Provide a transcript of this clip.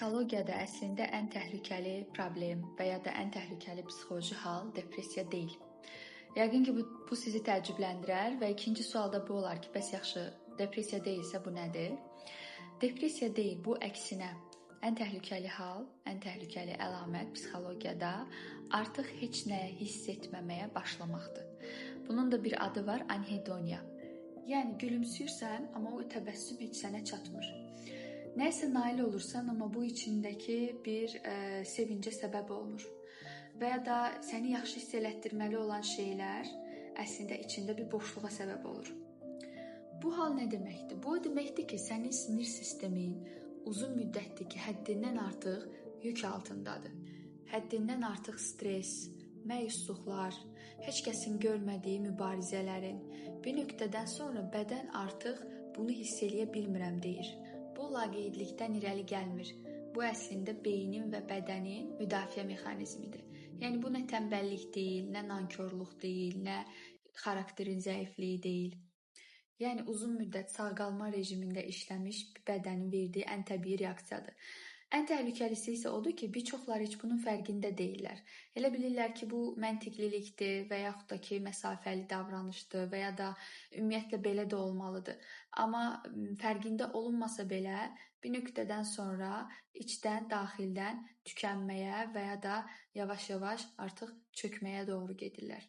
Psixologiyada əslində ən təhlükəli problem və ya da ən təhlükəli psixoloji hal depressiya deyil. Yəqin ki, bu sizi təəccübləndirər və ikinci sual da bu olar ki, bəs yaxşı, depressiya deyilsə bu nədir? Depressiya deyil, bu əksinə ən təhlükəli hal, ən təhlükəli əlamət psixologiyada artıq heç nəyə hiss etməməyə başlamaqdır. Bunun da bir adı var, anhedoniya. Yəni gülümsəyirsən, amma o təbəssüm heç sənə çatmır. Nəyəsə nail olursan, amma bu içindəki bir sevincə səbəb olmur. Və ya da səni yaxşı hiss elətdirməli olan şeylər əslində içində bir boşluğa səbəb olur. Bu hal nə deməkdir? Bu o deməkdir ki, sənin sinir sistemin uzun müddətdir ki, həddindən artıq yük altındadır. Həddindən artıq stres, məyusluqlar, heç kəsin görmədiyi mübarizələrin bir nöqtədən sonra bədən artıq bunu hiss eləyə bilmirəm deyir. Bu laqeydlikdən irəli gəlmir. Bu əslində beynin və bədənin müdafiə mexanizmidir. Yəni bu nə tənbəllik deyil, nə nankorluq deyil, nə xarakterin zəifliyi deyil. Yəni uzun müddət sağ qalma rejimində işləmiş bədənin verdiyi ən təbii reaksiyadır. Ən təhlükəlisi isə odur ki, bir çoxları heç bunun fərqində deyirlər. Elə bilirlər ki, bu məntiqlilikdir və yaxud da ki, məsafəli davranışdır və ya da ümumiyyətlə belə də olmalıdır. Amma fərqində olunmasa belə bir nöqtədən sonra içdən, daxildən tükənməyə və ya da yavaş-yavaş artıq çökməyə doğru gedirlər.